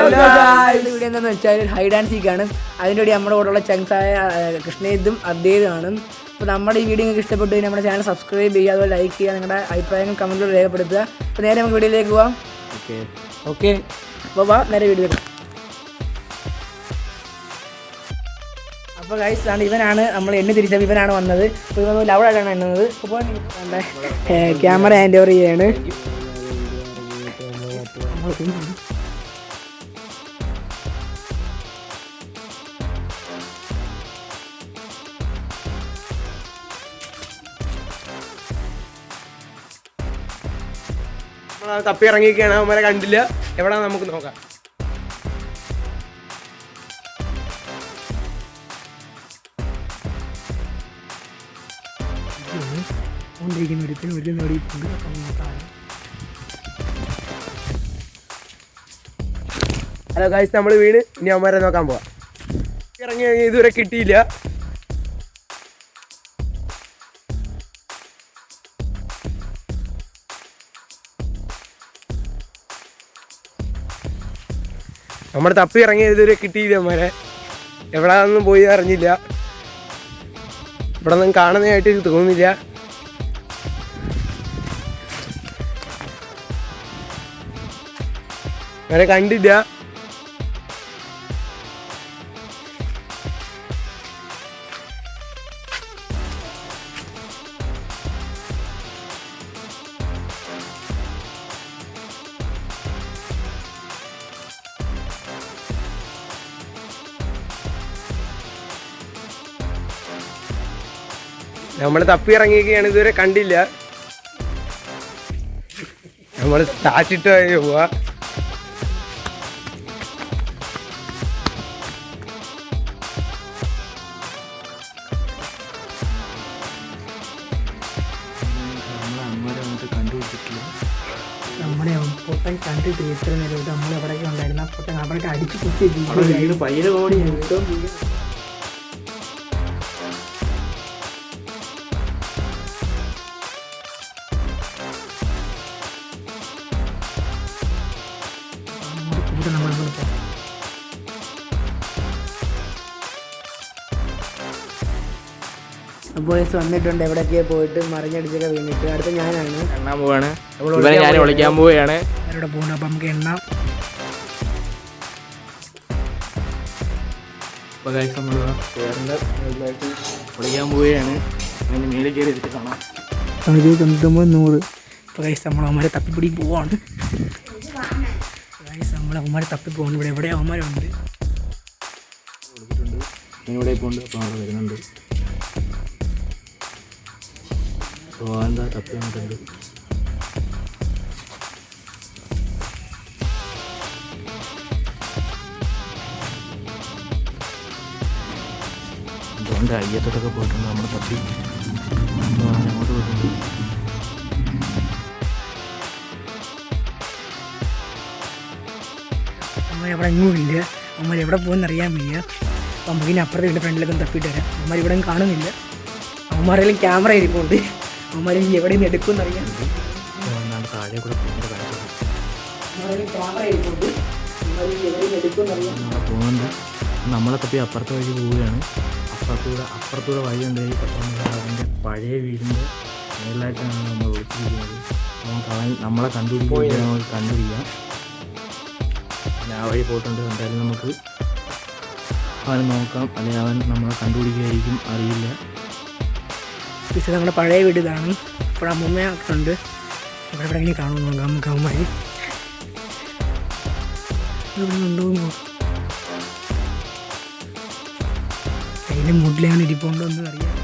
Video എന്താണെന്ന് വെച്ചാൽ hide and seek ആണ്. അതിൻ്റെ കൂടി നമ്മുടെ കൂടെയുള്ള ചങ്സായ കൃഷ്ണേതും അദ്ദേഹമാണ്. അപ്പോൾ നമ്മുടെ ഈ വീഡിയോ നിങ്ങൾക്ക് ഇഷ്ടപ്പെട്ടു കഴിഞ്ഞാൽ നമ്മുടെ ചാനൽ സബ്സ്ക്രൈബ് ചെയ്യുക, അതുപോലെ ലൈക്ക് ചെയ്യുക, നിങ്ങളുടെ അഭിപ്രായങ്ങൾ കമൻറ്റിലൂടെ രേഖപ്പെടുത്തുക. അപ്പോൾ നേരെ നമുക്ക് വീഡിയോയിലേക്ക് പോവാം. ഓക്കെ അപ്പോൾ നേരെ വീഡിയോ. അപ്പോൾ ഗൈസ് ആണ് ഇവനാണ് നമ്മൾ എണ്ണി തിരിച്ചപ്പോൾ ഇവനാണ് വന്നത്. അപ്പോൾ ഇവൻ ലൗഡായിട്ടാണ് എണ്ണുന്നത്. അപ്പോൾ ക്യാമറ ഹാൻഡ് ഓവർ ചെയ്യാണ്. തപ്പി ഇറങ്ങിയൊക്കെയാണ്, അവന്മാരെ കണ്ടില്ല. എവിടാ നമുക്ക് നോക്കാം. ഹലോ ഗൈസ്, നമ്മൾ വീണ് ഇനി അവന്മാരെ നോക്കാൻ പോവാം. ഇറങ്ങി ഇതുവരെ കിട്ടിയില്ല. നമ്മുടെ തപ്പി ഇറങ്ങി ഇതുവരെ കിട്ടിയില്ല. അവന്മാരെ എവിടാന്നും പോയി അറിഞ്ഞില്ല. ഇവിടെ ഒന്നും കാണുന്നതായിട്ട് തോന്നുന്നില്ല. അവരെ കണ്ടില്ല. നമ്മൾ തപ്പി ഇറങ്ങിയൊക്കെയാണ്, ഇതുവരെ കണ്ടില്ല. നമ്മൾ സ്റ്റാച്ചിട്ട് പോവാ. നമ്മളെ പൊട്ടൻ കണ്ടിട്ട് ഇത്ര നേരം നമ്മൾ എവിടെയൊക്കെ ഉണ്ടായിരുന്ന പൊട്ടൻ അവിടെയൊക്കെ അടിച്ച് കുത്തി പയ്യ ഓടി. ബോയ്സ് വന്നിട്ടുണ്ട്, എവിടെയൊക്കെ പോയിട്ട് മറിഞ്ഞടിച്ചൊക്കെ വീണിട്ട്. അടുത്ത ഞാനാണ് എണ്ണാൻ പോവാണ്. ഞാൻ ഒളിക്കാൻ പോവുകയാണ്. അവരോട് പോകുന്നു. അപ്പം നമുക്ക് എണ്ണാം. അപ്പോൾ ഗൈസ് നമ്മൾ ഒളിക്കാൻ പോവുകയാണ്. അതിന് മേലെ കയറി എടുത്ത് കാണാം. 99 ഇപ്പോൾ ഗൈസ് നമ്മൾ അവന്മാരെ തപ്പിപ്പിടി പോവാണ്. ഗൈസ് നമ്മൾ അവന്മാരെ തപ്പി പോകുന്നു. ഇവിടെ എവിടെ അവന്മാരുണ്ട്. ഇവിടെ പോകുന്നുണ്ട്. അപ്പോൾ അവിടെ വരുന്നുണ്ട്. എന്താ തപ്പി വന്നിട്ടുണ്ട്. അതുകൊണ്ട് അയ്യത്തോട്ടൊക്കെ പോയിട്ടുണ്ട്. നമ്മൾ തപ്പി അങ്ങോട്ട് പോയിട്ടുണ്ട്. അമ്മ എവിടെ എങ്ങും ഇല്ല. അമ്മ എവിടെ പോകുമെന്ന് അറിയാൻ വയ്യ. അപ്പം നമുക്കിനി അപ്പുറത്തെ വീട്ടിൽ ഫ്രണ്ടിലൊക്കെ തപ്പിയിട്ട് വരാം. അമ്മ ഇവിടെ കാണുന്നില്ല. അവന്മാരെല്ലാം ക്യാമറ ഇരിപ്പുണ്ട്. അവന്മാർ എവിടെ നിന്ന് എടുക്കുമെന്ന് അറിയാം. താഴെ കൂടെ പോകുന്നുണ്ട്. നമ്മളെ തപ്പി അപ്പുറത്തെ വഴി പോവുകയാണ്. അപ്പുറത്തൂടെ വഴി ഉണ്ടെങ്കിൽ പെട്ടെന്ന് അതിൻ്റെ പഴയ വീടിൻ്റെ മേളിലായിട്ടാണ് നമ്മൾ വിളിച്ചിരിക്കുന്നത്. നമുക്ക് അവൻ നമ്മളെ കണ്ടുപിടിക്കാം. ആ വഴി പോയിട്ടുണ്ട്. എന്തായാലും നമുക്ക് അവനെ നോക്കാം. അല്ലെങ്കിൽ അവൻ നമ്മളെ കണ്ടുപിടിക്കുകയായിരിക്കും, അറിയില്ല. ഇത് നമ്മുടെ പഴയ വീട് ഇതാണ്. ഇപ്പോൾ അമ്മൂമ്മയൊക്കെ ഉണ്ട്. ഇവിടെ എങ്ങനെ കാണുന്നു നോക്കാം. നമുക്ക് അവന്മാർ ഉണ്ടോ അതിൻ്റെ മുട്ടിലാണ് ഇരിപ്പുണ്ടോ എന്ന് അറിയാം.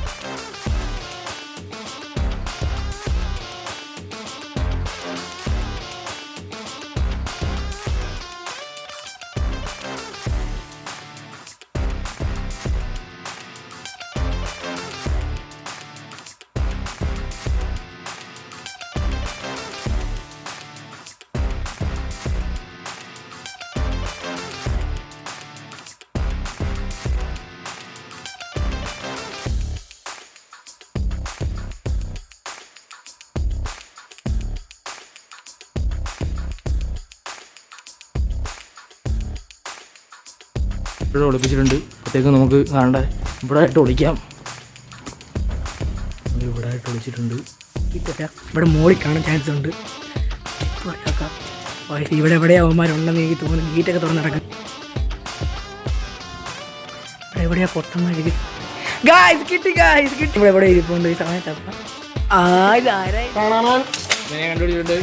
ഇവിടെ ഒളിപ്പിച്ചിട്ടുണ്ട്. അപ്പോഴത്തേക്കും നമുക്ക് കാണണ്ട ഇവിടെ ആയിട്ട് ഒളിക്കാം. ഇവിടെ ആയിട്ട് ഒളിച്ചിട്ടുണ്ട്. ഇവിടെ മോളിൽ കാണാൻ ചാൻസ് ഉണ്ട്. ഇവിടെ എവിടെ അവന്മാരുണ്ടെന്ന് എനിക്ക് തോന്നുന്നു. ഗേറ്റൊക്കെ തുറന്ന് നടക്കും. എവിടെയാ പൊട്ടന്മാർ? ഗായ്സ് കിട്ടി, ഗായ്സ് കിട്ടി. ഇവിടെ എവിടെ ഇരിപ്പുണ്ട് ഈ സമയത്ത്? കണ്ടുപിടിച്ചിട്ടുണ്ട്.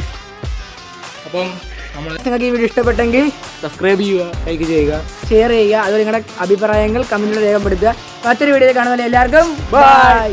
അപ്പം നിങ്ങൾക്ക് ഈ വീഡിയോ ഇഷ്ടപ്പെട്ടെങ്കിൽ സബ്സ്ക്രൈബ് ചെയ്യുക, ലൈക്ക് ചെയ്യുക, ഷെയർ ചെയ്യുക. അതുപോലെ നിങ്ങളുടെ അഭിപ്രായങ്ങൾ കമന്റിൽ രേഖപ്പെടുത്തുക. മറ്റൊരു വീഡിയോയിൽ കാണുന്നതിന് എല്ലാവർക്കും ബൈ.